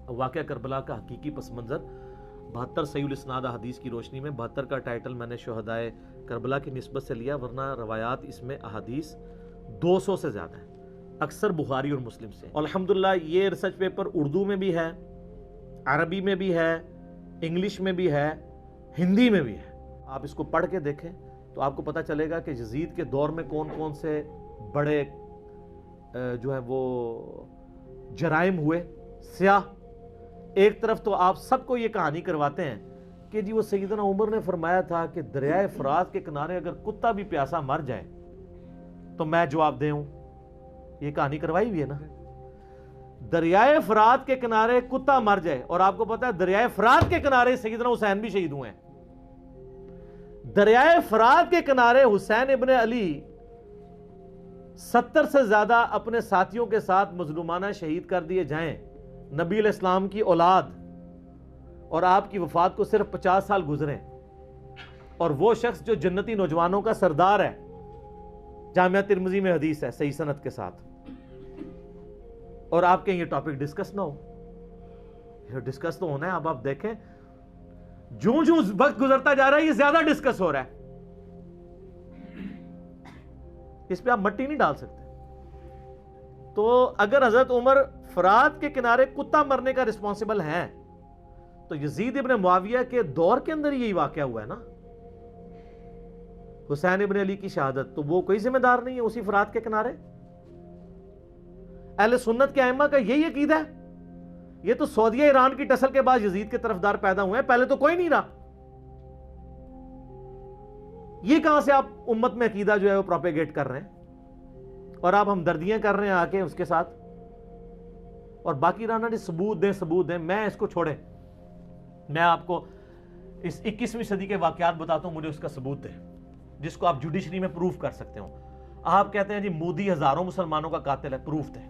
واقعہ کربلا کا حقیقی پس منظر 72 صحیح الاسناد احادیث کی روشنی میں 72 کا ٹائٹل میں نے شہدائے کربلا کی نسبت سے لیا، ورنہ روایات اس میں احادیث 200 سے زیادہ ہیں، اکثر بخاری اور مسلم سے۔ اور الحمدللہ یہ ریسرچ پیپر اردو میں بھی ہے، عربی میں بھی ہے، انگلش میں بھی ہے، ہندی میں بھی ہے۔ آپ اس کو پڑھ کے دیکھیں تو آپ کو پتہ چلے گا کہ یزید کے دور میں کون کون سے بڑے جو ہے وہ جرائم ہوئے سیاہ۔ ایک طرف تو آپ سب کو یہ کہانی کرواتے ہیں کہ جی وہ سیدنا عمر نے فرمایا تھا کہ دریائے فرات کے کنارے اگر کتا بھی پیاسا مر جائے تو میں جواب دے ہوں، یہ کہانی کروائی ہوئی ہے نا۔ دریائے فرات کے کنارے کتا مر جائے، اور آپ کو پتا ہے دریائے فرات کے کنارے سیدنا حسین بھی شہید ہوئے ہیں۔ دریائے فرات کے کنارے حسین ابن علی 70 سے زیادہ اپنے ساتھیوں کے ساتھ مظلومانہ شہید کر دیے جائیں، نبی علیہ السلام کی اولاد، اور آپ کی وفات کو صرف 50 سال گزرے، اور وہ شخص جو جنتی نوجوانوں کا سردار ہے، جامعہ ترمذی میں حدیث ہے صحیح سند کے ساتھ، اور آپ کہیں یہ ٹاپک ڈسکس نہ ہو؟ یہ ڈسکس تو ہونا ہے۔ اب آپ دیکھیں جوں جوں وقت گزرتا جا رہا ہے یہ زیادہ ڈسکس ہو رہا ہے، اس پہ آپ مٹی نہیں ڈال سکتے۔ تو اگر حضرت عمر فرات کے کنارے کتا مرنے کا رسپانسبل ہے تو یزید ابن معاویہ کے دور کے اندر یہی واقعہ ہوا ہے نا، حسین ابن علی کی شہادت، تو وہ کوئی ذمہ دار نہیں ہے اسی فرات کے کنارے؟ اہل سنت کے ائمہ کا یہی عقیدہ ہے؟ یہ تو سعودیہ ایران کی ٹسل کے بعد یزید کے طرفدار پیدا ہوئے ہیں، پہلے تو کوئی نہیں رہا۔ یہ کہاں سے آپ امت میں عقیدہ جو ہے وہ پروپیگیٹ کر رہے ہیں، اور آپ ہمدردیاں کر رہے ہیں آ کے اس کے ساتھ، اور باقی رہنا نہیں ثبوت دیں۔ میں اس کو چھوڑیں، میں آپ کو اس 21ویں صدی کے واقعات بتاتا ہوں، مجھے اس کا ثبوت دیں جس کو آپ جوڈیشری میں پروف کر سکتے ہو۔ آپ کہتے ہیں جی مودی ہزاروں مسلمانوں کا قاتل ہے، پروف دیں،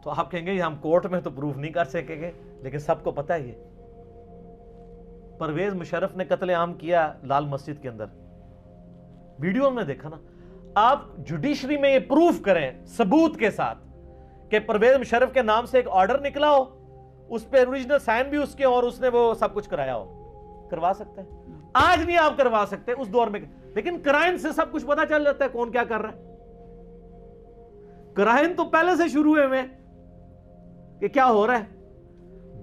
تو آپ کہیں گے ہم کورٹ میں تو پروف نہیں کر سکیں گے، لیکن سب کو پتہ ہے یہ پرویز مشرف نے قتل عام کیا لال مسجد کے اندر، ویڈیو میں دیکھا نا۔ آپ جوڈیشری میں یہ پروف کریں ثبوت کے ساتھ کہ پرویز مشرف کے نام سے ایک آرڈر نکلا ہو، اس پہ اوریجنل سائن بھی اس کے، اور اس نے وہ سب کچھ کرایا ہو، کروا سکتے ہیں؟ آج نہیں آپ کروا سکتے، اس دور میں، لیکن کرائن سے سب کچھ پتا چل جاتا ہے کون کیا کر رہا ہے۔ کرائن تو پہلے سے شروع ہوئے میں کہ کیا ہو رہا ہے۔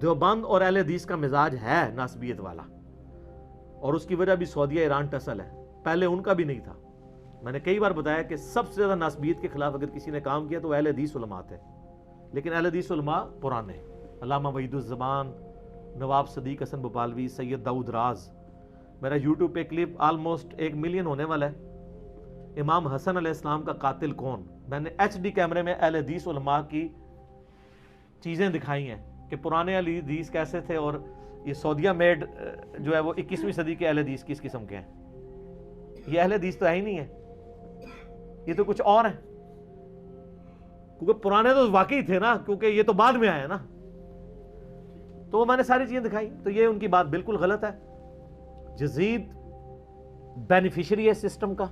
دیوبند اور اہل حدیث کا مزاج ہے ناسبیت والا، اور اس کی وجہ بھی سعودیہ ایران ٹسل ہے، پہلے ان کا بھی نہیں تھا۔ میں نے کئی بار بتایا کہ سب سے زیادہ ناسبیت کے خلاف اگر کسی نے کام کیا تو اہل حدیث علماء تھے، لیکن اہل حدیث علماء پرانے، علامہ وحید الزمان، نواب صدیق حسن بھوپالوی، سید داؤد راز۔ میرا یوٹیوب پہ کلپ آلموسٹ 1 ملین ہونے والا ہے، امام حسن علیہ السلام کا قاتل کون؟ میں نے HD کیمرے میں اہل حدیث علماء کی چیزیں دکھائی ہیں کہ پرانے اہل حدیث کیسے تھے، اور یہ سعودیہ میڈ جو ہے وہ 21ویں صدی کے اہل حدیث کس قسم کے ہیں۔ یہ اہل حدیث تو ہے ہی نہیں ہے، یہ تو کچھ اور ہیں، کیونکہ پرانے تو واقعی تھے نا، کیونکہ یہ تو بعد میں آئے نا۔ تو میں نے ساری چیزیں دکھائی، تو یہ ان کی بات بالکل غلط ہے۔ یزید بینیفیشری ہے سسٹم کا۔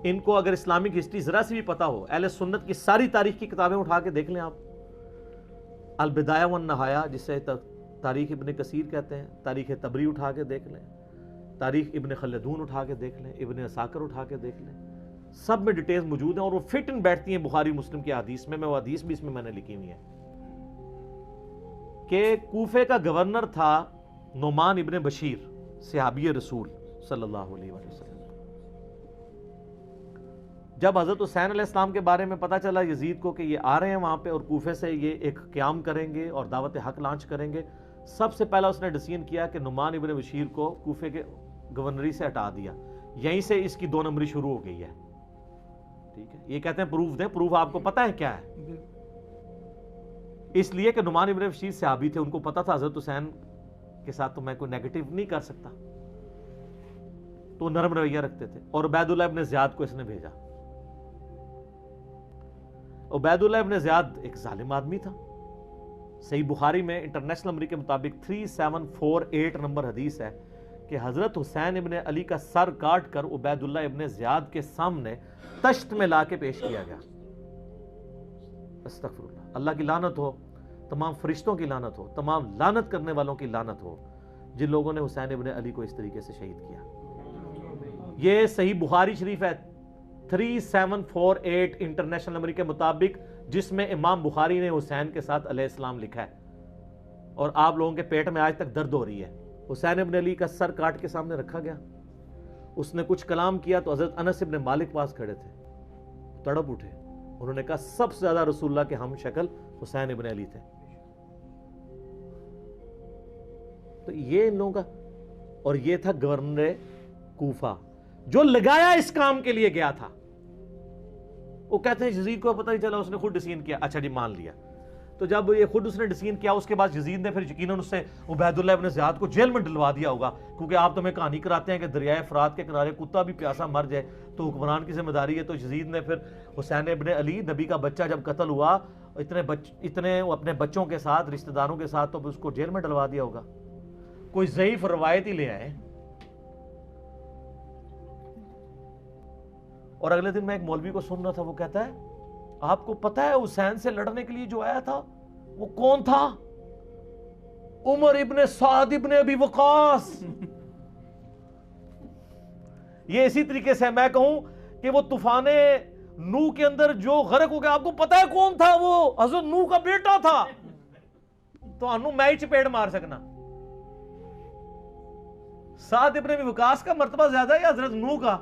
ان کو اگر اسلامک ہسٹری ذرا سی بھی پتا ہو، اہل سنت کی ساری تاریخ کی کتابیں اٹھا کے دیکھ لیں آپ، البدایہ والنہایہ جسے تاریخ ابن کثیر کہتے ہیں، تاریخ طبری اٹھا کے دیکھ لیں، تاریخ ابن خلدون اٹھا کے دیکھ لیں، ابن عساکر اٹھا کے دیکھ لیں، سب میں ڈیٹیلز موجود ہیں، اور وہ فٹ ان بیٹھتی ہیں بخاری مسلم کی حدیث میں وہ حدیث بھی اس میں نے لکھی ہوئی ہے کہ کوفے کا گورنر تھا نعمان ابن بشیر، صحابی رسول صلی اللہ علیہ وسلم۔ جب حضرت حسین علیہ السلام کے بارے میں پتا چلا یزید کو کہ یہ آ رہے ہیں وہاں پہ اور کوفے سے یہ ایک قیام کریں گے اور دعوت حق لانچ کریں گے، سب سے پہلا اس نے ڈیسیژن کیا کہ نعمان ابن بشیر کو کوفے کے گورنری سے ہٹا دیا، یہیں سے اس کی 2 نمبری شروع ہو گئی ہے۔ ٹھیک ہے، یہ کہتے ہیں پروف دیں، پروف آپ کو پتا ہے کیا ہے؟ اس لیے کہ نعمان ابن بشیر صحابی تھے، ان کو پتا تھا حضرت حسین کے ساتھ تو میں کوئی نیگیٹو نہیں کر سکتا، تو نرم رویہ رکھتے تھے۔ اور عبید اللہ ابن زیاد کو اس نے بھیجا۔ عبید اللہ ابن زیاد ایک ظالم آدمی تھا، صحیح بخاری میں انٹرنیشنل نمبر کے مطابق 3748 نمبر حدیث ہے کہ حضرت حسین ابن علی کا سر کاٹ کر عبید اللہ ابن زیاد کے سامنے تشت میں لا کے پیش کیا گیا۔ استغفر اللہ۔ اللہ کی لعنت ہو، تمام فرشتوں کی لعنت ہو، تمام لعنت کرنے والوں کی لعنت ہو جن لوگوں نے حسین ابن علی کو اس طریقے سے شہید کیا۔ یہ صحیح بخاری شریف ہے 3748 انٹرنیشنل نمبر کے مطابق، جس میں امام بخاری نے حسین کے ساتھ علیہ السلام لکھا ہے، اور آپ لوگوں کے پیٹ میں آج تک درد ہو رہی ہے۔ حسین ابن علی کا سر کاٹ کے سامنے رکھا گیا، اس نے کچھ کلام کیا تو حضرت انس ابن مالک پاس کھڑے تھے، تڑپ اٹھے، انہوں نے کہا سب سے زیادہ رسول اللہ کے ہم شکل حسین ابن علی تھے۔ تو یہ ان لوگوں کا، اور یہ تھا گورنر کوفہ جو لگایا اس کام کے لیے گیا تھا۔ وہ کہتے ہیں یزید کو پتہ نہیں چلا، اس نے خود ڈسین کیا۔ اچھا جی مان لیا، تو جب یہ خود اس نے ڈسین کیا، اس کے بعد یزید نے پھر یقیناً اس سے عبید اللہ ابن زیاد کو جیل میں ڈلوا دیا ہوگا، کیونکہ آپ تمہیں کہانی کراتے ہیں کہ دریائے فرات کے کنارے کتا بھی پیاسا مر جائے تو حکمران کی ذمہ داری ہے۔ تو یزید نے پھر حسین ابن علی نبی کا بچہ جب قتل ہوا، اتنے اپنے بچوں کے ساتھ رشتہ داروں کے ساتھ، تو اس کو جیل میں ڈلوا دیا ہوگا۔ کوئی ضعیف روایت ہی لے آئے۔ اور اگلے دن میں ایک مولوی کو سن رہا تھا، وہ کہتا ہے آپ کو پتہ ہے حسین سے لڑنے کے لیے جو آیا تھا وہ کون تھا؟ عمر ابن سعد ابن ابی وقاص۔ یہ اسی طریقے سے میں کہوں کہ وہ طوفان نوح کے اندر جو غرق ہو گیا، آپ کو پتہ ہے کون تھا؟ وہ حضرت نوح کا بیٹا تھا۔ تو انو میں ہی چپیڑ مار سکنا۔ سعد ابن ابی وقاص کا مرتبہ زیادہ ہے یا حضرت نوح کا؟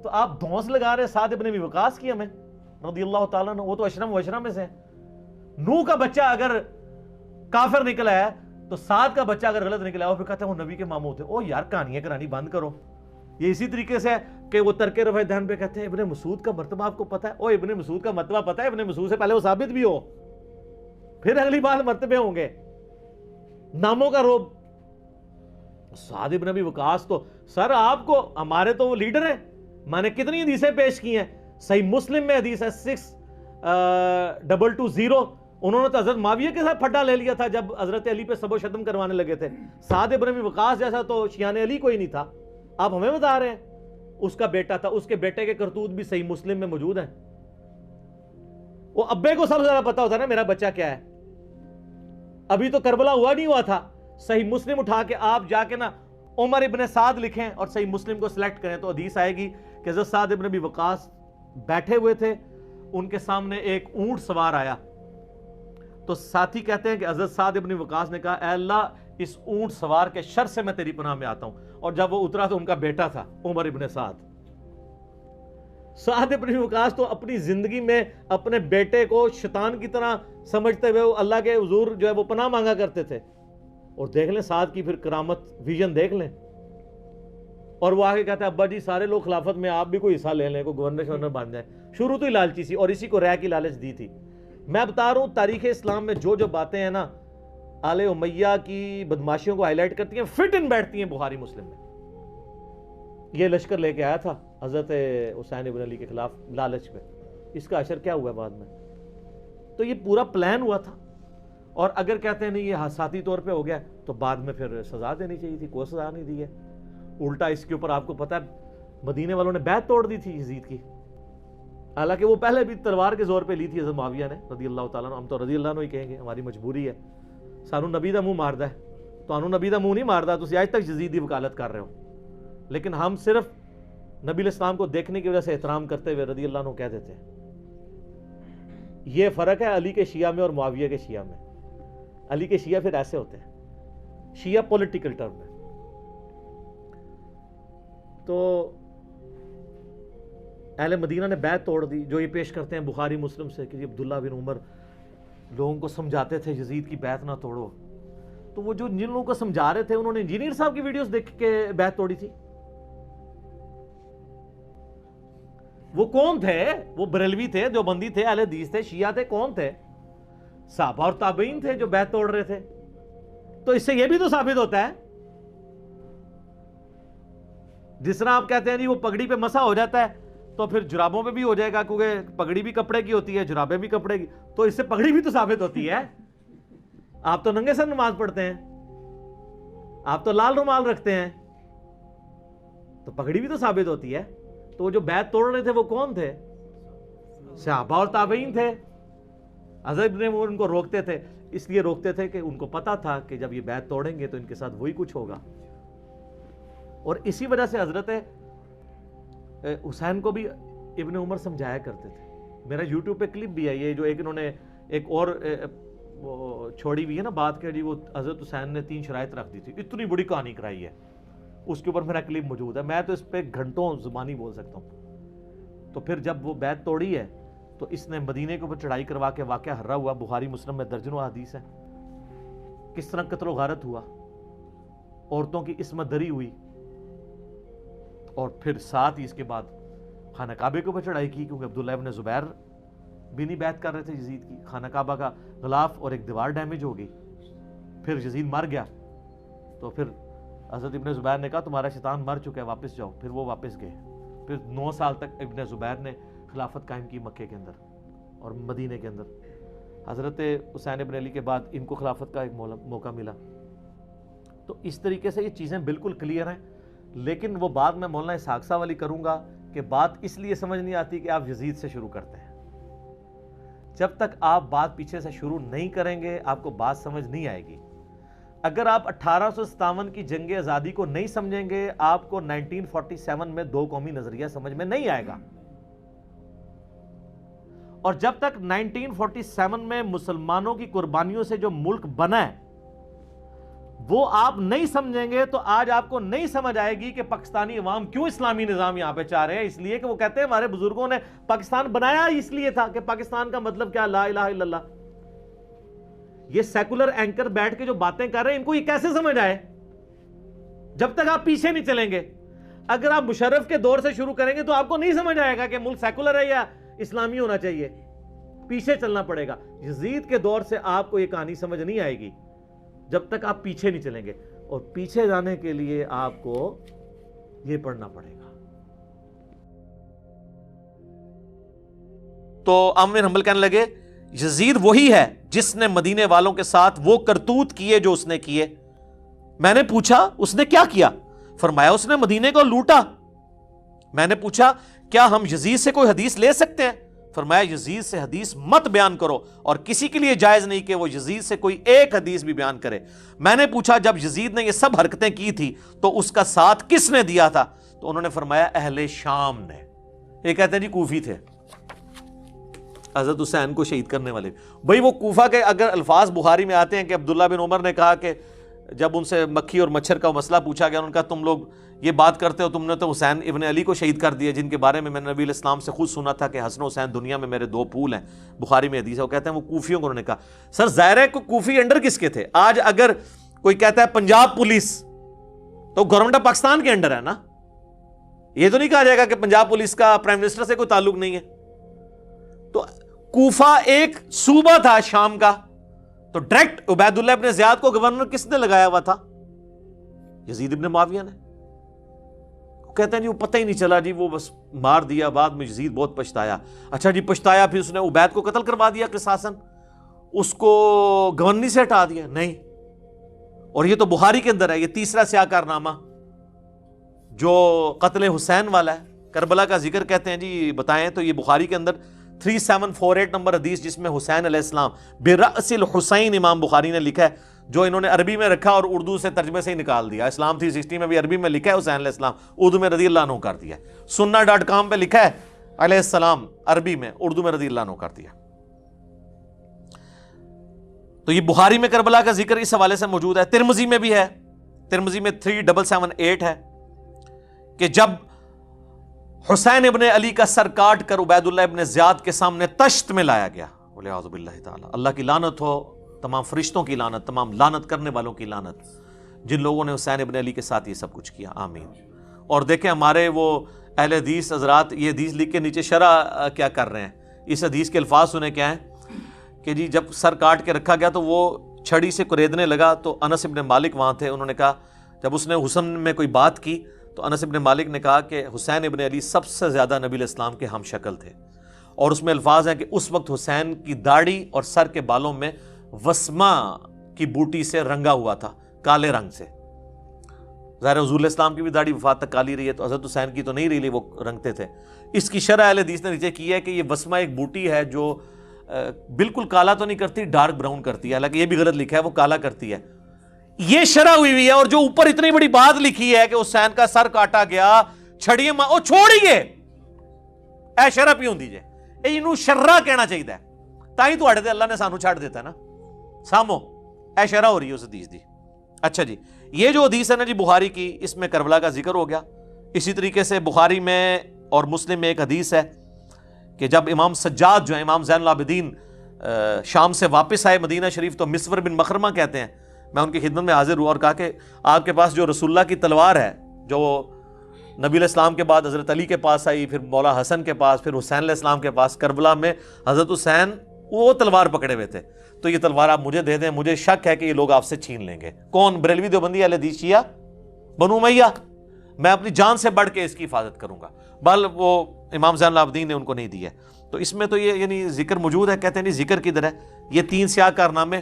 تو آپ دھونس لگا رہے سعد ابن ابی وقاص کی ہمیں رضی اللہ تعالیٰ عنہ، وہ تو اشرم و اشرم میں سے ہے۔ نوح کا بچہ اگر کافر نکلا ہے تو سعد کا بچہ اگر غلط نکلا ہے، وہ پھر کہتے ہیں وہ نبی کے ماموں تھے۔ او یار کہانیاں کرانی بند کرو۔ یہ اسی طریقے سے ہے کہ وہ ترک رفع دہن پہ کہتے ہیں ابن مسعود کا مرتبہ آپ کو پتہ ہے؟ او ابن مسعود کا مرتبہ پتہ ہے؟ ابن مسعود سے پہلے وہ ثابت بھی ہو، پھر اگلی بات مرتبے ہوں گے۔ ناموں کا روب۔ سعد ابن ابی وقاص تو سر آپ کو، ہمارے تو وہ لیڈر ہیں، میں نے کتنی حدیثیں پیش کی ہیں، صحیح مسلم میں حدیث ہے 6220، انہوں نے تو حضرت معاویہ کے ساتھ پھڈا لے لیا تھا جب حضرت علی پہ سب و شتم کروانے لگے تھے۔ سعد ابن ابی وقاص جیسا تو شیان علی کوئی نہیں تھا، آپ ہمیں بتا رہے ہیں اس کا بیٹا تھا۔ اس کے بیٹے کے کرتوت بھی صحیح مسلم میں موجود ہیں۔ وہ ابے کو سب سے زیادہ پتا ہوتا ہے نا میرا بچہ کیا ہے۔ ابھی تو کربلا ہوا نہیں ہوا تھا، صحیح مسلم اٹھا کے آپ جا کے نا عمر ابن سعد لکھیں اور صحیح مسلم کو سلیکٹ کریں تو حدیث آئے گی کہ حضرت سعد ابن ابی وقاص بیٹھے ہوئے تھے، ان کے سامنے ایک اونٹ سوار آیا، تو ساتھی کہتے ہیں کہ حضرت سعد ابن وقاص نے کہا اے اللہ اس اونٹ سوار کے شر سے میں تیری پناہ میں آتا ہوں، اور جب وہ اترا تو ان کا بیٹا تھا عمر ابن سعد۔ سعد ابن وقاص تو اپنی زندگی میں اپنے بیٹے کو شیطان کی طرح سمجھتے ہوئے اللہ کے حضور جو ہے وہ پناہ مانگا کرتے تھے۔ اور دیکھ لیں سعد کی پھر کرامت، ویژن دیکھ لیں۔ اور وہ آگے کہتا ہے ابا جی سارے لوگ خلافت میں، آپ بھی کوئی حصہ لے لیں، کوئی گورنر شورنر بن جائے۔ شروع تو ہی لالچی سی، اور اسی کو رہ کی لالچ دی تھی۔ میں بتا رہا ہوں تاریخ اسلام میں جو باتیں ہیں نا آل امیہ کی بدماشیوں کو ہائی لائٹ کرتی ہیں، فٹ ان بیٹھتی ہیں بخاری مسلم میں۔ یہ لشکر لے کے آیا تھا حضرت حسین ابن علی کے خلاف لالچ پہ، اس کا اثر کیا ہوا بعد میں؟ تو یہ پورا پلان ہوا تھا، اور اگر کہتے ہیں نہیں یہ حادثاتی طور پہ ہو گیا تو بعد میں پھر سزا دینی چاہیے تھی، کوئی سزا نہیں دی ہے۔ الٹا اس کے اوپر آپ کو پتہ ہے مدینے والوں نے بیعت توڑ دی تھی یزید کی، حالانکہ وہ پہلے بھی تلوار کے زور پہ لی تھی حضرت معاویہ نے رضی اللہ تعالیٰ عنہ۔ ہم تو رضی اللہ عنہ ہی کہیں گے، ہماری مجبوری ہے، سانو نبی دا منہ ماردا ہے، تو انو نبی دا منہ نہیں ماردا، تو آج تک یزید دی وکالت کر رہے ہو، لیکن ہم صرف نبی علیہ السلام کو دیکھنے کی وجہ سے احترام کرتے ہوئے رضی اللہ عنہ کہہ دیتے ہیں۔ یہ فرق ہے علی کے شیعہ میں اور معاویہ کے شیعہ میں۔ علی کے شیعہ پھر ایسے ہوتے ہیں، شیعہ پولیٹیکل ٹرم میں۔ تو اہل مدینہ نے بیعت توڑ دی، جو یہ پیش کرتے ہیں بخاری مسلم سے کہ عبداللہ بن عمر لوگوں کو سمجھاتے تھے یزید کی بیعت نہ توڑو، تو وہ جن لوگوں کو سمجھا رہے تھے انہوں نے انجینئر صاحب کی ویڈیوز دیکھ کے بیعت توڑی تھی۔ وہ کون تھے؟ وہ بریلوی تھے، دیوبندی تھے، اہل حدیث تھے، شیعہ تھے، کون تھے؟ صحابہ اور تابعین تھے جو بیعت توڑ رہے تھے۔ تو اس سے یہ بھی تو ثابت ہوتا ہے، جس طرح آپ کہتے ہیں جی وہ پگڑی پہ مسا ہو جاتا ہے تو پھر جرابوں پہ بھی ہو جائے گا، کیونکہ پگڑی بھی کپڑے کی ہوتی ہے، جرابیں بھی کپڑے کی، تو اس سے پگڑی بھی تو ثابت ہوتی ہے۔ آپ تو ننگے سر نماز پڑھتے ہیں، آپ تو لال رومال رکھتے ہیں، تو پگڑی بھی تو ثابت ہوتی ہے۔ تو وہ جو بیعت توڑ رہے تھے وہ کون تھے؟ صحابہ اور تابعین تھے۔ حضرت ابن عمر ان کو روکتے تھے، اس لیے روکتے تھے کہ ان کو پتا تھا کہ جب یہ بیعت توڑیں گے تو ان کے ساتھ وہی کچھ ہوگا. اور اسی وجہ سے حضرت حسین کو بھی ابن عمر سمجھایا کرتے تھے. میرا یوٹیوب پہ کلپ بھی ہے یہ جو ایک انہوں نے ایک اور چھوڑی ہوئی ہے نا بات کہ جی وہ حضرت حسین نے 3 شرائط رکھ دی تھی، اتنی بڑی کہانی کرائی ہے، اس کے اوپر میرا کلپ موجود ہے. میں تو اس پہ گھنٹوں زبانی بول سکتا ہوں. تو پھر جب وہ بیعت توڑی ہے تو اس نے مدینے کے اوپر چڑھائی کروا کے واقعہ ہررا ہوا. بخاری مسلم میں درجنوں حدیث ہے کس طرح قتل و غارت ہوا، عورتوں کی عصمت دری ہوئی، اور پھر ساتھ ہی اس کے بعد خانہ کعبے کے اوپر چڑھائی کی، کیونکہ عبداللہ ابن زبیر بھی نہیں بیعت کر رہے تھے یزید کی. خانہ کعبہ کا غلاف اور ایک دیوار ڈیمیج ہو گئی، پھر یزید مر گیا. تو پھر حضرت ابن زبیر نے کہا تمہارا شیطان مر چکا ہے، واپس جاؤ. پھر وہ واپس گئے. پھر 9 سال تک ابن زبیر نے خلافت قائم کی مکے کے اندر اور مدینے کے اندر. حضرت حسین ابن علی کے بعد ان کو خلافت کا ایک موقع ملا. تو اس طریقے سے یہ چیزیں بالکل کلیئر ہیں. لیکن وہ بات میں مولانا اسحاق صاحب والی کروں گا کہ بات اس لیے سمجھ نہیں آتی کہ آپ یزید سے شروع کرتے ہیں. جب تک آپ بات پیچھے سے شروع نہیں کریں گے آپ کو بات سمجھ نہیں آئے گی. اگر آپ 1857 کی جنگ آزادی کو نہیں سمجھیں گے آپ کو 1947 میں 2 قومی نظریہ سمجھ میں نہیں آئے گا. اور جب تک 1947 میں مسلمانوں کی قربانیوں سے جو ملک بنا ہے وہ آپ نہیں سمجھیں گے تو آج آپ کو نہیں سمجھ آئے گی کہ پاکستانی عوام کیوں اسلامی نظام یہاں پہ چاہ رہے ہیں. اس لیے کہ وہ کہتے ہیں ہمارے بزرگوں نے پاکستان بنایا اس لیے تھا کہ پاکستان کا مطلب کیا، لا الہ الا اللہ. یہ سیکولر اینکر بیٹھ کے جو باتیں کر رہے ہیں ان کو یہ کیسے سمجھ آئے جب تک آپ پیچھے نہیں چلیں گے. اگر آپ مشرف کے دور سے شروع کریں گے تو آپ کو نہیں سمجھ آئے گا کہ ملک سیکولر ہے یا اسلامی ہونا چاہیے. پیچھے چلنا پڑے گا. یزید کے دور سے آپ کو یہ کہانی سمجھ نہیں آئے گی جب تک آپ پیچھے نہیں چلیں گے. اور پیچھے جانے کے لیے آپ کو یہ پڑھنا پڑے گا. تو احمد بن حنبل کہنے لگے یزید وہی ہے جس نے مدینے والوں کے ساتھ وہ کرتوت کیے جو اس نے کیے. میں نے پوچھا اس نے کیا کیا؟ فرمایا اس نے مدینے کو لوٹا. میں نے پوچھا کیا ہم یزید سے کوئی حدیث لے سکتے ہیں؟ فرمایا یزید سے حدیث مت بیان کرو اور کسی کے لیے جائز نہیں کہ وہ یزید سے کوئی ایک حدیث بھی بیان کرے. میں نے پوچھا جب یزید نے یہ سب حرکتیں کی تھی تو اس کا ساتھ کس نے دیا تھا؟ تو انہوں نے فرمایا اہل شام نے. یہ کہتے ہیں جی کوفی تھے حضرت حسین کو شہید کرنے والے. بھئی وہ کوفہ کے اگر الفاظ بخاری میں آتے ہیں کہ عبداللہ بن عمر نے کہا کہ جب ان سے مکھی اور مچھر کا مسئلہ پوچھا گیا انہوں نے کہا تم لوگ یہ بات کرتے ہو، تم نے تو حسین ابن علی کو شہید کر دیا جن کے بارے میں نے نبی علیہ السلام سے خود سنا تھا کہ حسن و حسین دنیا میں میرے 2 پھول ہیں. بخاری میں حدیث ہے. وہ کہتے ہیں وہ کوفیوں کو انہوں نے کہا. سر ظاہر ہے کہ کوفی انڈر کس کے تھے؟ آج اگر کوئی کہتا ہے پنجاب پولیس تو گورنمنٹ آف پاکستان کے انڈر ہے نا. یہ تو نہیں کہا جائے گا کہ پنجاب پولیس کا پرائم منسٹر سے کوئی تعلق نہیں ہے. تو کوفہ ایک صوبہ تھا شام کا. تو ڈائریکٹ عبید اللہ ابن زیاد کو گورنر کس نے لگایا ہوا تھا؟ یزید ابن معاویہ نے. کہتے ہیں جی وہ پتہ ہی نہیں چلا جی وہ بس مار دیا. بعد میں یزید بہت پچھتایا. اچھا جی پچھتایا پھر اس نے عبید کو قتل کروا دیا قصاصاً، اس کو گورنری سے ہٹا دیا؟ نہیں. اور یہ تو بخاری کے اندر ہے. یہ تیسرا سیاہ کارنامہ جو قتل حسین والا ہے، کربلا کا ذکر کہتے ہیں جی بتائیں تو یہ بخاری کے اندر 3748 نمبر حدیث جس میں حسین علیہ السلام برأس الحسین امام بخاری نے لکھا ہے، جو انہوں نے عربی میں رکھا اور اردو سے ترجمے سے ہی نکال دیا. اسلام 360 میں بھی عربی میں لکھا ہے حسین علیہ السلام، اردو میں رضی اللہ عنہ کر دیا. sunna.com پہ لکھا ہے علیہ السلام عربی میں، اردو میں رضی اللہ عنہ کر دیا. تو یہ بخاری میں کربلا کا ذکر اس حوالے سے موجود ہے. ترمذی میں بھی ہے. ترمذی میں 3778 ہے کہ جب حسین ابن علی کا سر کاٹ کر عبید اللہ ابن زیاد کے سامنے تشت میں لایا گیا. والعیاذ باللہ تعالی. اللہ کی لعنت ہو، تمام فرشتوں کی لعنت، تمام لعنت کرنے والوں کی لعنت جن لوگوں نے حسین ابن علی کے ساتھ یہ سب کچھ کیا. آمین. اور دیکھیں ہمارے وہ اہل حدیث حضرات یہ حدیث لکھ کے نیچے شرح کیا کر رہے ہیں. اس حدیث کے الفاظ سنیں کیا ہیں کہ جی جب سر کاٹ کے رکھا گیا تو وہ چھڑی سے کوریدنے لگا تو انس ابن مالک وہاں تھے. انہوں نے کہا جب اس نے حسن میں کوئی بات کی تو انس ابن مالک نے کہا کہ حسین ابن علی سب سے زیادہ نبی علیہ السلام کے ہم شکل تھے. اور اس میں الفاظ ہیں کہ اس وقت حسین کی داڑھی اور سر کے بالوں میں وسما کی بوٹی سے رنگا ہوا تھا، کالے رنگ سے. ظاہر حضور علیہ السلام کی بھی داڑھی وفات تک کالی رہی ہے تو حضرت حسین کی تو نہیں رہی، وہ رنگتے تھے. اس کی شرح اہل حدیث نے نیچے کی ہے کہ یہ وسما ایک بوٹی ہے جو بالکل کالا تو نہیں کرتی، ڈارک براؤن کرتی ہے، حالانکہ یہ بھی غلط لکھا ہے، وہ کالا کرتی ہے. یہ شرح ہوئی ہے. اور جو اوپر اتنی بڑی بات لکھی ہے کہ حسین کا سر کاٹا گیا چھڑیے او چھوڑیے اے شرح پیوں دیجئے، اینو شرح کہنا چاہیے تائی تو تے اللہ نے سانو چھڑ دیتا ہے نا. سامو اے شرح ہو رہی ہے اس حدیث دی. اچھا جی، یہ جو حدیث ہے نا جی بخاری کی، اس میں کربلا کا ذکر ہو گیا. اسی طریقے سے بخاری میں اور مسلم میں ایک حدیث ہے کہ جب امام سجاد جو ہے، امام زین العابدین شام سے واپس آئے مدینہ شریف، تو مسور بن مخرمہ کہتے ہیں، میں ان کی خدمت میں حاضر ہوا اور کہا کہ آپ کے پاس جو رسول اللہ کی تلوار ہے، جو نبی علیہ السلام کے بعد حضرت علی کے پاس آئی، پھر مولا حسن کے پاس، پھر حسین علیہ السلام کے پاس، کربلا میں حضرت حسین وہ تلوار پکڑے ہوئے تھے، تو یہ تلوار آپ مجھے دے دیں، مجھے شک ہے کہ یہ لوگ آپ سے چھین لیں گے. کون؟ بریلوی دیوبندی اہل حدیث شیعہ بنو امیہ. میں اپنی جان سے بڑھ کے اس کی حفاظت کروں گا. بل وہ امام زین العابدین نے ان کو نہیں دی ہے. تو اس میں تو یہ یعنی ذکر موجود ہے. کہتے ہیں نہیں ذکر کدھر ہے؟ یہ 3 سیاہ کارنامے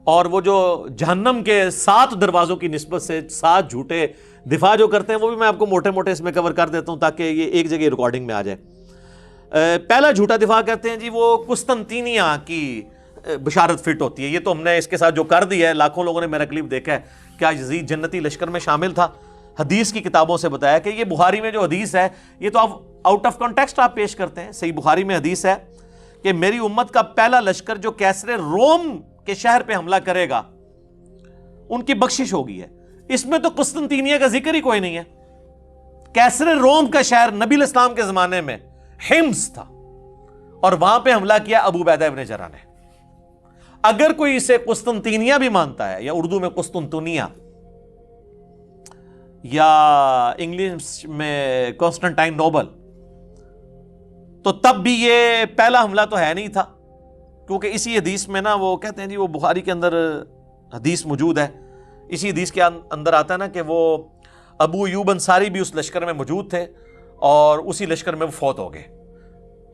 اور وہ جو جہنم کے 7 دروازوں کی نسبت سے 7 جھوٹے دفاع جو کرتے ہیں، وہ بھی میں آپ کو موٹے موٹے اس میں کور کر دیتا ہوں تاکہ یہ ایک جگہ ریکارڈنگ میں آ جائے. پہلا جھوٹا دفاع کرتے ہیں جی وہ قسطنطینیہ کی بشارت فٹ ہوتی ہے. یہ تو ہم نے اس کے ساتھ جو کر دیا ہے، لاکھوں لوگوں نے میرا کلپ دیکھا ہے، کیا یزید جنتی لشکر میں شامل تھا. حدیث کی کتابوں سے بتایا کہ یہ بخاری میں جو حدیث ہے، یہ تو آپ آؤٹ آف کانٹیکسٹ آپ پیش کرتے ہیں. صحیح بخاری میں حدیث ہے کہ میری امت کا پہلا لشکر جو کیسر روم کے شہر پہ حملہ کرے گا ان کی بخشش ہوگی ہے. اس میں تو قسطنطینیہ کا ذکر ہی کوئی نہیں ہے. کیسر روم کا شہر نبی علیہ السلام کے زمانے میں حمص تھا، اور وہاں پہ حملہ کیا ابو عبیدہ ابن جراح نے. اگر کوئی اسے قسطنطینیہ بھی مانتا ہے، یا اردو میں قسطنطنیہ، یا انگلش میں کانسٹنٹائن نوبل، تو تب بھی یہ پہلا حملہ تو ہے نہیں تھا. کیونکہ اسی حدیث میں نا وہ کہتے ہیں جی، وہ بخاری کے اندر حدیث موجود ہے، اسی حدیث کے اندر آتا ہے نا کہ وہ ابو ایوب انصاری بھی اس لشکر میں موجود تھے، اور اسی لشکر میں وہ فوت ہو گئے.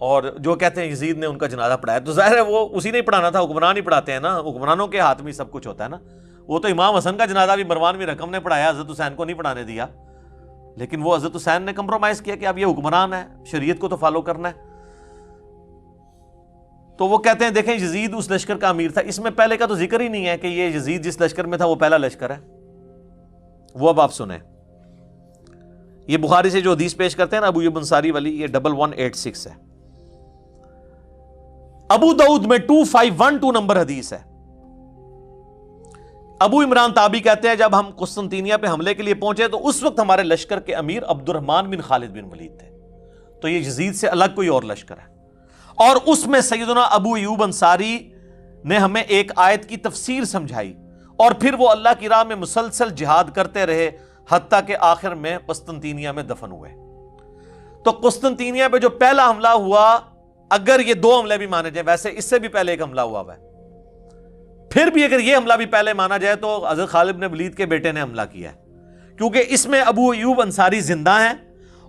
اور جو کہتے ہیں یزید نے ان کا جنازہ پڑھایا، تو ظاہر ہے وہ اسی نے پڑھانا تھا، حکمران ہی پڑھاتے ہیں نا، حکمرانوں کے ہاتھ میں سب کچھ ہوتا ہے نا. وہ تو امام حسن کا جنازہ بھی مروان بن حکم نے پڑھایا، حضرت حسین کو نہیں پڑھانے دیا. لیکن وہ حضرت حسین نے کمپرومائز کیا کہ اب یہ حکمران ہے، شریعت کو تو فالو کرنا ہے. تو وہ کہتے ہیں دیکھیں یزید اس لشکر کا امیر تھا. اس میں پہلے کا تو ذکر ہی نہیں ہے کہ یہ یزید جس لشکر میں تھا وہ پہلا لشکر ہے. وہ اب آپ سنیں، یہ بخاری سے جو حدیث پیش کرتے ہیں نا ابو ایوب انصاری والی، یہ 1186 ہے. ابو داؤد میں 2512 نمبر حدیث ہے. ابو عمران تابعی کہتے ہیں جب ہم قسطنطینیہ پہ حملے کے لیے پہنچے تو اس وقت ہمارے لشکر کے امیر عبد الرحمن بن خالد بن ولید تھے. تو یہ یزید سے الگ کوئی اور لشکر ہے. اور اس میں سیدنا ابو ایوب انصاری نے ہمیں ایک آیت کی تفسیر سمجھائی، اور پھر وہ اللہ کی راہ میں مسلسل جہاد کرتے رہے حتیٰ کہ آخر میں قسطنطینیہ میں دفن ہوئے. تو قسطنطینیہ پہ جو پہلا حملہ ہوا، اگر یہ 2 حملے بھی مانے جائیں، ویسے اس سے بھی پہلے ایک حملہ ہوا ہے، پھر بھی اگر یہ حملہ بھی پہلے مانا جائے تو حضرت خالد بن ولید کے بیٹے نے حملہ کیا ہے، کیونکہ اس میں ابو ایوب انصاری زندہ ہیں.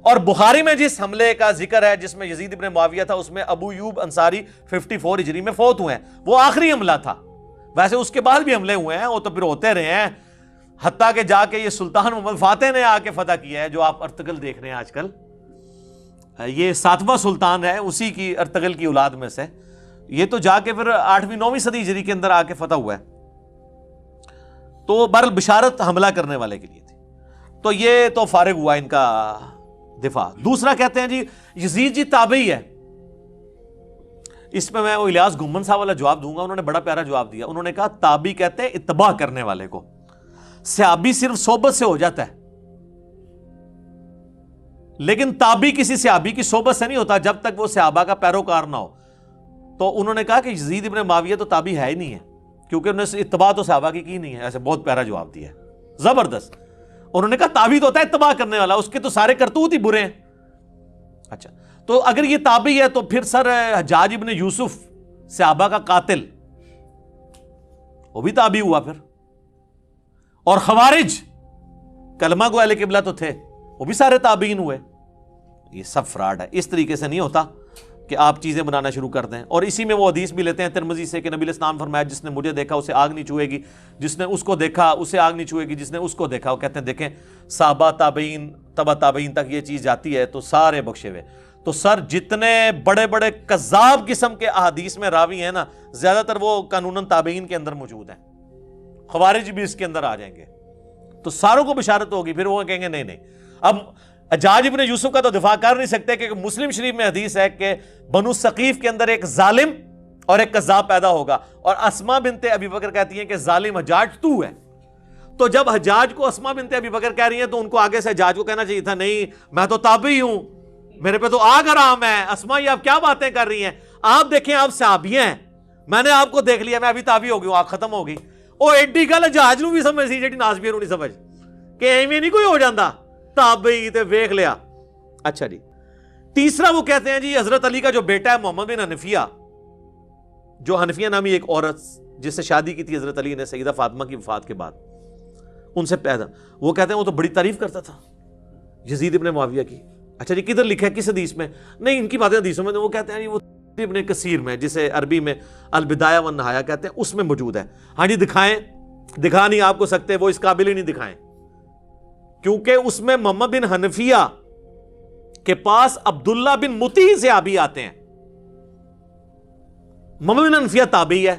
اور بخاری میں جس حملے کا ذکر ہے جس میں یزید ابن معاویہ تھا، اس میں ابو ایوب انصاری 54 ہجری میں فوت ہوئے ہیں. وہ آخری حملہ تھا. ویسے اس کے بعد بھی حملے ہوئے ہیں، وہ تو پھر ہوتے رہے ہیں، حتیٰ کہ جا کے یہ سلطان محمد فاتح نے آ کے فتح کیا ہے، جو آپ ارطغرل دیکھ رہے ہیں آج کل. یہ 7واں سلطان ہے، اسی کی ارطغرل کی اولاد میں سے. یہ تو جا کے پھر 8ویں 9ویں صدی ہجری کے اندر آ کے فتح ہوا ہے. تو بہرحال بشارت حملہ کرنے والے کے لیے تھی. تو یہ تو فارغ ہوا ان کا دفاع. دوسرا کہتے ہیں جی یزید جی تابعی ہے. اس میں وہ الیاس گھمن صاحب والا جواب دوں گا. انہوں نے بڑا پیارا جواب دیا. انہوں نے کہا تابعی کہتے ہیں اتباع کرنے والے کو. صحابی صرف صحبت سے ہو جاتا ہے، لیکن تابعی کسی صحابی کی صحبت سے نہیں ہوتا جب تک وہ صحابہ کا پیروکار نہ ہو. تو انہوں نے کہا کہ یزید ابن معاویہ تو تابعی ہے ہی نہیں ہے، کیونکہ انہوں نے اتباع تو صحابہ کی نہیں ہے. ایسے بہت پیارا جواب دیا ہے، زبردست. انہوں نے کہا تابعی تو ہوتا ہے اتباع کرنے والا، اس کے تو سارے کرتوت ہی برے ہیں. اچھا، تو اگر یہ تابعی ہے تو پھر سر حجاج ابن یوسف صحابہ کا قاتل، وہ بھی تابعی ہوا پھر. اور خوارج کلمہ گو اہل قبلہ تو تھے، وہ بھی سارے تابعین ہوئے. یہ سب فراڈ ہے. اس طریقے سے نہیں ہوتا کہ آپ چیزیں بنانا شروع کر دیں. اور اسی میں وہ حدیث بھی لیتے ہیں ترمذی سے کہ نبی علیہ السلام فرمایا جس نے مجھے دیکھا اسے آگ نہیں چھوئے گی، جس نے اس کو دیکھا اسے آگ نہیں چھوئے گی، جس نے اس کو دیکھا. وہ کہتے ہیں دیکھیں صحابہ تابعین تبع تابعین تک یہ چیز جاتی ہے تو سارے بخشے ہوئے. تو سر جتنے بڑے بڑے کذاب قسم کے احادیث میں راوی ہیں نا، زیادہ تر وہ قانوناً تابعین کے اندر موجود ہیں، خوارج بھی اس کے اندر آ جائیں گے، تو ساروں کو بشارت ہوگی، پھر وہ کہیں گے نہیں۔ اب حجاج ابن یوسف کا تو دفاع کر نہیں سکتے کہ مسلم شریف میں حدیث ہے کہ بنو ثقیف کے اندر ایک ظالم اور ایک کذاب پیدا ہوگا، اور اسماء بنت ابی بکر کہتی ہیں کہ ظالم حجاج تو ہے۔ تو جب حجاج کو اسماء بنت ابی بکر کہہ رہی ہیں تو ان کو آگے سے حجاج کو کہنا چاہیے تھا نہیں میں تو تابعی ہوں، میرے پہ تو آگ حرام ہے، اسماء یہ آپ کیا باتیں کر رہی ہیں، آپ دیکھیں آپ صحابیہ ہیں، میں نے آپ کو دیکھ لیا، میں ابھی تابعی ہو گئی ہوں، آگ ختم ہو گئی۔ وہ ایڈی گل حجاج نو بھی سمجھ سی جیڑی نازبیر نہیں سمجھ کہ ایویں نہیں کوئی ہو جاتا تابعی تے ویکھ لیا۔ اچھا جی، تیسرا وہ کہتے ہیں جی حضرت علی کا جو بیٹا ہے محمد بن حنفیہ، جو حنفیہ نامی ایک عورت جس سے شادی کی تھی حضرت علی نے سیدہ فاطمہ کی وفات کے بعد، ان سے پیدا، وہ کہتے ہیں وہ تو بڑی تعریف کرتا تھا یزید ابن معاویہ کی۔ اچھا جی، کدھر لکھا ہے کس حدیث میں؟ نہیں، ان کی باتیں حدیثوں میں، وہ کہتے ہیں وہ ابن کثیر میں، جسے عربی میں البدایہ والنہایہ کہتے ہیں، اس میں موجود ہے۔ ہاں جی دکھائیں، دکھا نہیں آپ کو سکتے، وہ اس قابل ہی نہیں دکھائیں، کیونکہ اس میں محمد بن حنفیہ کے پاس عبداللہ بن مطیع صحابی آتے ہیں۔ محمد بن حنفیہ تابعی ہے،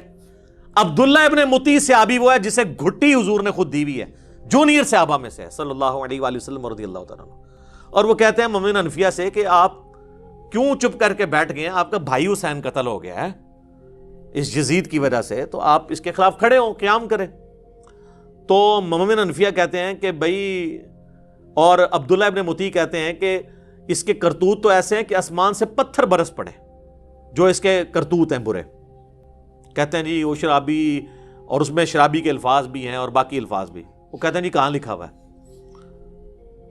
عبداللہ ابن مطیع صحابی وہ ہے جسے گھٹی حضور نے خود دی ہوئی ہے، جونیئر صحابہ میں سے صلی اللہ علیہ وآلہ وسلم رضی اللہ تعالیٰ عنہ۔ اور وہ کہتے ہیں محمد بن حنفیہ سے کہ آپ کیوں چپ کر کے بیٹھ گئے ہیں، آپ کا بھائی حسین قتل ہو گیا ہے اس یزید کی وجہ سے، تو آپ اس کے خلاف کھڑے ہوں، قیام کریں۔ تو محمد بن حنفیہ کہتے ہیں کہ بھائی، اور عبداللہ ابن مطیع کہتے ہیں کہ اس کے کرتوت تو ایسے ہیں کہ آسمان سے پتھر برس پڑے، جو اس کے کرتوت ہیں برے۔ کہتے ہیں جی وہ شرابی، اور اس میں شرابی کے الفاظ بھی ہیں اور باقی الفاظ بھی۔ وہ کہتے ہیں جی کہاں لکھا ہوا ہے؟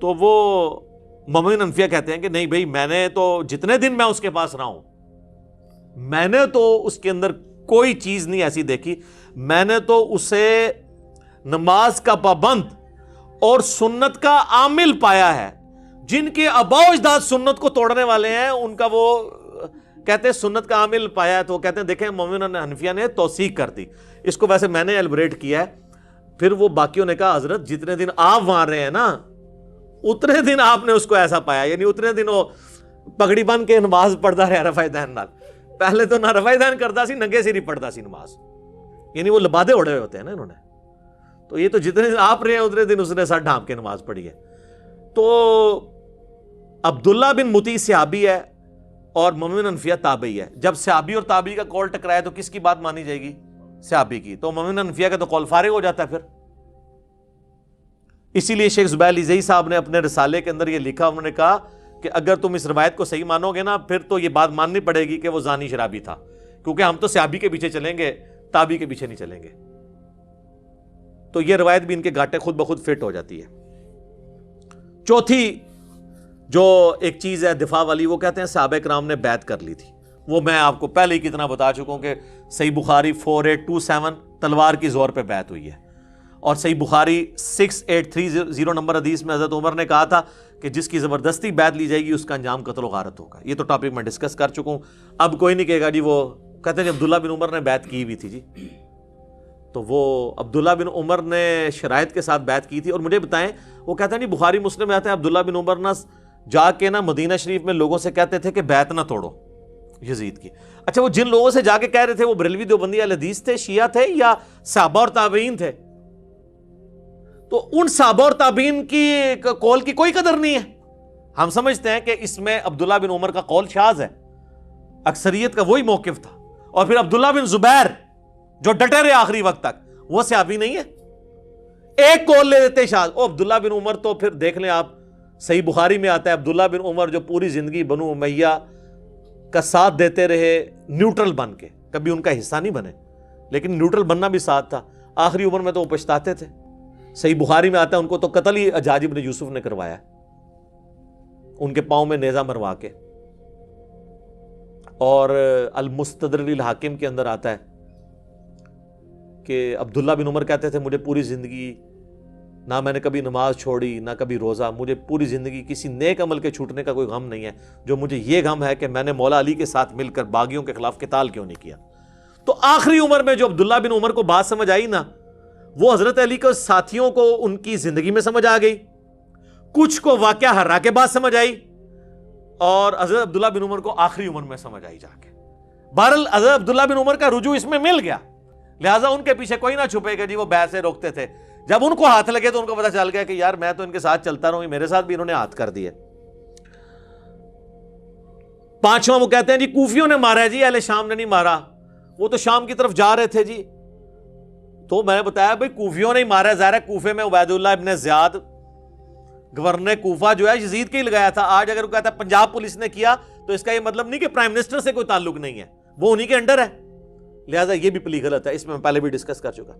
تو وہ محمد بن حنفیہ کہتے ہیں کہ نہیں بھائی، میں نے تو جتنے دن میں اس کے پاس رہا ہوں، میں نے تو اس کے اندر کوئی چیز نہیں ایسی دیکھی، میں نے تو اسے نماز کا پابند اور سنت کا عامل پایا ہے۔ جن کے آباء و اجداد سنت کو توڑنے والے ہیں، ان کا وہ کہتے ہیں سنت کا عامل پایا ہے، تو وہ کہتے ہیں دیکھیں محمد بن حنفیہ نے توثیق کر دی اس کو۔ ویسے میں نے ایلبریٹ کیا ہے، پھر وہ باقیوں نے کہا حضرت جتنے دن آپ وہاں رہے ہیں نا، اتنے دن آپ نے اس کو ایسا پایا، یعنی اتنے دن وہ پگڑی بن کے نماز پڑھتا رہا رفع دین نال، پہلے تو نہ رفع دین کرتا سی، ننگے سر ہی پڑھتا سی نماز، یعنی وہ لبادے اڑے ہوئے ہوتے ہیں نا انہوں نے۔ تو یہ تو جتنے دن آپ رہے ہیں اتنے دن اس نے سر ڈھانپ کے نماز پڑھی ہے۔ تو عبداللہ بن مطیع صحابی ہے اور محمد بن حنفیہ تابعی ہے۔ جب صحابی اور تابعی کا قول ٹکرایا تو کس کی بات مانی جائے گی؟ صحابی کی۔ تو محمد بن حنفیہ کا تو قول فارغ ہو جاتا ہے پھر۔ اسی لیے شیخ زبیر علیزئی صاحب نے اپنے رسالے کے اندر یہ لکھا، انہوں نے کہا کہ اگر تم اس روایت کو صحیح مانو گے نا، پھر تو یہ بات ماننی پڑے گی کہ وہ زانی شرابی تھا، کیونکہ ہم تو صحابی کے پیچھے چلیں گے، تابعی کے پیچھے نہیں چلیں گے۔ تو یہ روایت بھی ان کے گھاٹے خود بخود فٹ ہو جاتی ہے۔ چوتھی جو ایک چیز ہے دفاع والی، وہ کہتے ہیں صحابہ کرام نے بیعت کر لی تھی۔ وہ میں آپ کو پہلے ہی کتنا بتا چکا ہوں کہ صحیح بخاری 4827 تلوار کی زور پہ بیعت ہوئی ہے، اور صحیح بخاری 6830 نمبر حدیث میں حضرت عمر نے کہا تھا کہ جس کی زبردستی بیعت لی جائے گی اس کا انجام قتل و غارت ہوگا۔ یہ تو ٹاپک میں ڈسکس کر چکا ہوں، اب کوئی نہیں کہے گا جی وہ کہتے ہیں عبداللہ بن عمر نے بیعت کی ہوئی تھی جی، تو وہ عبداللہ بن عمر نے شرائط کے ساتھ بیعت کی تھی۔ اور مجھے بتائیں، وہ کہتے ہیں جی بخاری مسلم میں آتے ہیں عبداللہ بن عمر نہ جا کے نا مدینہ شریف میں لوگوں سے کہتے تھے کہ بیعت نہ توڑو یزید کی۔ اچھا، وہ جن لوگوں سے جا کے کہہ رہے تھے وہ بریلوی دیوبندی اہل حدیث تھے، شیعہ تھے، یا صحابہ اور تابعین تھے؟ تو ان صحابہ اور تابعین کی قول کی کوئی قدر نہیں ہے۔ ہم سمجھتے ہیں کہ اس میں عبداللہ بن عمر کا قول شاذ ہے، اکثریت کا وہی موقف تھا۔ اور پھر عبداللہ بن زبیر جو ڈٹے رہے آخری وقت تک، وہ صحابی نہیں ہے، ایک قول لے لیتے شاذ۔ او عبداللہ بن عمر تو پھر دیکھ لیں آپ، صحیح بخاری میں آتا ہے عبداللہ بن عمر جو پوری زندگی بنو امیہ کا ساتھ دیتے رہے نیوٹرل بن کے، کبھی ان کا حصہ نہیں بنے، لیکن نیوٹرل بننا بھی ساتھ تھا۔ آخری عمر میں تو وہ پچھتاتے تھے۔ صحیح بخاری میں آتا ہے ان کو تو قتل ہی حجاج بن یوسف نے کروایا، ان کے پاؤں میں نیزہ مروا کے۔ اور المستدرک للحاکم کے اندر آتا ہے کہ عبداللہ بن عمر کہتے تھے مجھے پوری زندگی نہ میں نے کبھی نماز چھوڑی نہ کبھی روزہ، مجھے پوری زندگی کسی نیک عمل کے چھوٹنے کا کوئی غم نہیں ہے، جو مجھے یہ غم ہے کہ میں نے مولا علی کے ساتھ مل کر باغیوں کے خلاف قتال کیوں نہیں کیا۔ تو آخری عمر میں جو عبداللہ بن عمر کو بات سمجھ آئی نا، وہ حضرت علی کے ساتھیوں کو ان کی زندگی میں سمجھ آ گئی، کچھ کو واقعہ ہررا کے بعد سمجھ آئی، اور حضرت عبداللہ بن عمر کو آخری عمر میں سمجھ آئی جا کے. بہرحال حضرت عبداللہ بن عمر کا رجوع اس میں مل گیا, لہٰذا ان کے پیچھے کوئی نہ چھپے گا جی وہ بیعت سے روکتے تھے. جب ان کو ہاتھ لگے تو ان کو پتا چل گیا کہ یار میں تو ان کے ساتھ چلتا رہوں, میرے ساتھ بھی انہوں نے ہاتھ کر دیے. پانچواں وہ کہتے ہیں جی کوفیوں نے مارا ہے جی, اہل شام نے نہیں مارا, وہ تو شام کی طرف جا رہے تھے جی. تو میں نے بتایا بھائی کوفیوں نے ہی مارا ہے, ظاہر ہے کوفے میں عبید اللہ ابن زیاد گورنر کوفہ جو ہے یزید کے ہی لگایا تھا. آج اگر وہ کہتا ہے پنجاب پولیس نے کیا تو اس کا یہ مطلب نہیں کہ پرائم منسٹر سے کوئی تعلق نہیں ہے, وہ انہی کے انڈر ہے, لہٰذا یہ بھی پلی غلط ہے. اس میں پہلے بھی ڈسکس کر چکا.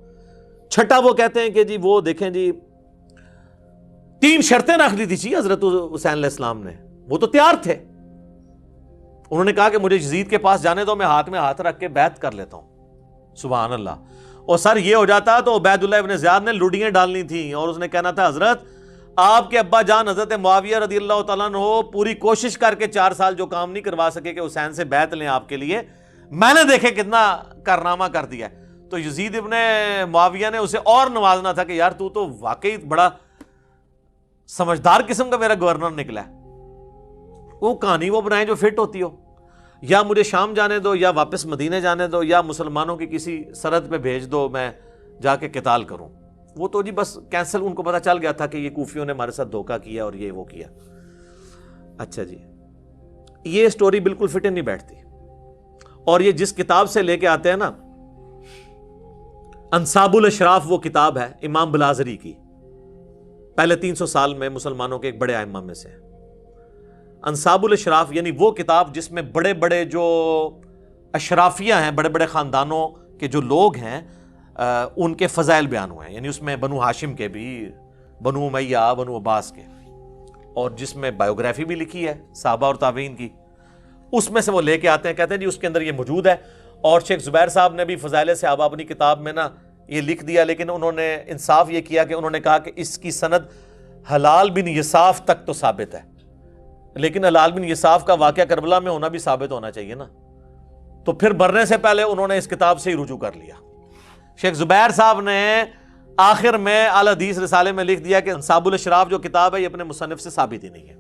چھٹا وہ کہتے ہیں کہ جی وہ دیکھیں جی 3 شرطیں رکھ دی تھی جی حضرت حسین علیہ السلام نے, وہ تو تیار تھے. انہوں نے کہا کہ مجھے یزید کے پاس جانے دو, میں ہاتھ رکھ کے بیعت کر لیتا ہوں. سبحان اللہ. اور سر یہ ہو جاتا تو عبید اللہ ابن زیاد نے لوڈیاں ڈالنی تھیں اور اس نے کہنا تھا حضرت آپ کے ابا جان حضرت معاویہ رضی اللہ تعالیٰ عنہ پوری کوشش کر کے 4 سال جو کام نہیں کروا سکے کہ حسین سے بیعت لیں آپ کے لیے, میں نے دیکھے کتنا کارنامہ کر دیا. تو یزید ابن معاویہ نے اسے اور نوازنا تھا کہ یار تو واقعی بڑا سمجھدار قسم کا میرا گورنر نکلا ہے. وہ کہانی وہ بنائیں جو فٹ ہوتی ہو, یا مجھے شام جانے دو یا واپس مدینے جانے دو یا مسلمانوں کی کسی سرحد پہ بھیج دو, میں جا کے قتال کروں. وہ تو جی بس کینسل, ان کو پتا چل گیا تھا کہ یہ کوفیوں نے ہمارے ساتھ دھوکہ کیا اور یہ وہ کیا. اچھا جی, یہ سٹوری بالکل فٹ نہیں بیٹھتی. اور یہ جس کتاب سے لے کے آتے ہیں نا, انصاب الاشراف وہ کتاب ہے امام بلازری کی, پہلے 300 سال میں مسلمانوں کے ایک بڑے ائمہ میں سے. انصاب الاشراف یعنی وہ کتاب جس میں بڑے بڑے جو اشرافیہ ہیں, بڑے بڑے خاندانوں کے جو لوگ ہیں, ان کے فضائل بیان ہوئے ہیں. یعنی اس میں بنو ہاشم کے بھی, بنو امیہ, بنو عباس کے, اور جس میں بایوگرافی بھی لکھی ہے صحابہ اور تابعین کی, اس میں سے وہ لے کے آتے ہیں. کہتے ہیں جی اس کے اندر یہ موجود ہے. اور شیخ زبیر صاحب نے بھی فضائل صحابہ اپنی کتاب میں نا یہ لکھ دیا, لیکن انہوں نے انصاف یہ کیا کہ انہوں نے کہا کہ اس کی سند حلال بن یساف تک تو ثابت ہے, لیکن حلال بن یساف کا واقعہ کربلا میں ہونا بھی ثابت ہونا چاہیے نا. تو پھر مرنے سے پہلے انہوں نے اس کتاب سے ہی رجوع کر لیا. شیخ زبیر صاحب نے آخر میں اعلی حدیث رسالے میں لکھ دیا کہ انصاب الاشراف جو کتاب ہے یہ اپنے مصنف سے ثابت ہی نہیں ہے.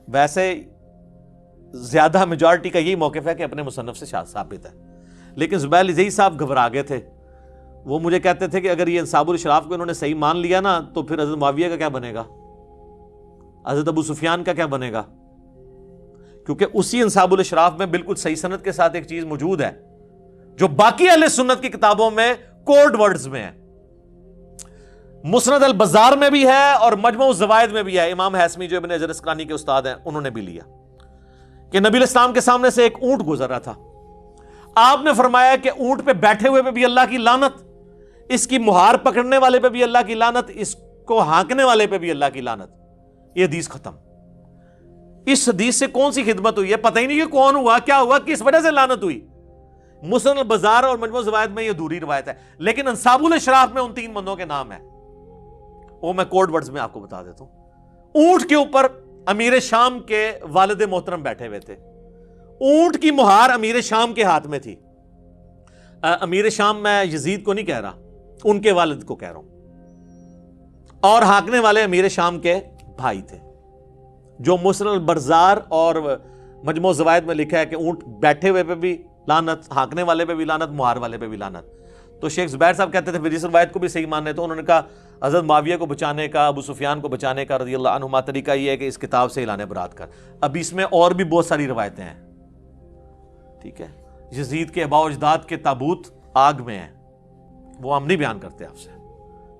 ویسے زیادہ میجارٹی کا یہی موقف ہے کہ اپنے مصنف سے ثابت ہے, لیکن زبیر علی صاحب گھبرا گئے تھے. وہ مجھے کہتے تھے کہ اگر یہ انصاب الاشراف کو انہوں نے صحیح مان لیا نا تو پھر حضرت معاویہ کا کیا بنے گا, حضرت ابو سفیان کا کیا بنے گا, کیونکہ اسی انصاب الاشراف میں بالکل صحیح سند کے ساتھ ایک چیز موجود ہے جو باقی اہل سنت کی کتابوں میں کوڈ ورڈز میں ہے. مسند البزار میں بھی ہے اور مجموع الزوائد میں بھی ہے. امام حیثمی جو ابن حجر اسقلانی کے استاد ہیں انہوں نے بھی لیا کہ نبی علیہ السلام کے سامنے سے ایک اونٹ گزر رہا تھا. آپ نے فرمایا کہ اونٹ پہ بیٹھے ہوئے پہ بھی اللہ کی لعنت, اس کی مہار پکڑنے والے پہ بھی اللہ کی لعنت, اس کو ہانکنے والے پہ بھی اللہ کی لعنت. یہ حدیث ختم. اس حدیث سے کون سی خدمت ہوئی ہے پتہ ہی نہیں کہ کون ہوا, کیا ہوا, کس وجہ سے لعنت ہوئی. مسند البزار اور مجموع الزوائد میں یہ ادھوری روایت ہے, لیکن انصاب الاشراف میں ان 3 بندوں کے نام ہیں, وہ میں کوڈ ورڈز میں آپ کو بتا دیتا ہوں. اونٹ کے اوپر امیر شام کے والد محترم بیٹھے ہوئے تھے. اونٹ کی مہار امیر شام کے ہاتھ میں تھی. امیر شام میں یزید کو نہیں کہہ رہا, ان کے والد کو کہہ رہا ہوں. اور ہانکنے والے امیر شام کے بھائی تھے, جو مسند البزار اور مجموع الزوائد میں لکھا ہے کہ اونٹ بیٹھے ہوئے پہ بھی لعنت, ہانکنے والے پہ بھی لعنت, مہار والے پہ بھی لعنت. تو شیخ زبیر صاحب کہتے تھے پھر اس روایت کو بھی صحیح ماننے, تو انہوں نے کہا حضرت معاویہ کو بچانے کا, ابو سفیان کو بچانے کا رضی اللہ عنہما طریقہ یہ ہے کہ اس کتاب سے اعلان برات کر. اب اس میں اور بھی بہت ساری روایتیں ہیں, ٹھیک ہے. یزید کے آباء و اجداد کے تابوت آگ میں ہیں, وہ ہم نہیں بیان کرتے آپ سے,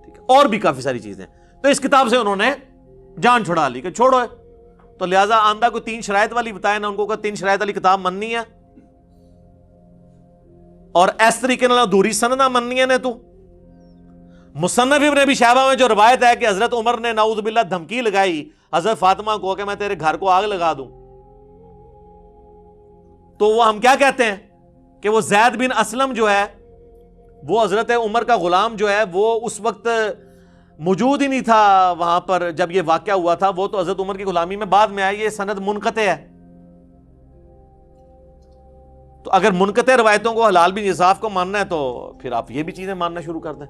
ٹھیک ہے. اور بھی کافی ساری چیزیں. تو اس کتاب سے انہوں نے جان چھڑا لی کہ چھوڑو ہے. تو لہٰذا آندہ کو 3 شرائط والی بتایا نا, ان کو 3 شرائط والی کتاب مننی ہے, اور اس طریقے نال ادھوری سند نہ مننی ہے نے. تو مصنف ابن ابی شیبہ میں جو روایت ہے کہ حضرت عمر نے نعوذ باللہ دھمکی لگائی حضرت فاطمہ کو کہ میں تیرے گھر کو آگ لگا دوں, تو وہ ہم کیا کہتے ہیں کہ وہ زید بن اسلم جو ہے, وہ حضرت عمر کا غلام جو ہے, وہ اس وقت موجود ہی نہیں تھا وہاں پر جب یہ واقعہ ہوا تھا. وہ تو حضرت عمر کی غلامی میں بعد میں آئی. یہ سند منقطع ہے. تو اگر منقطع روایتوں کو حلال بن یساف کو ماننا ہے تو پھر آپ یہ بھی چیزیں ماننا شروع کر دیں.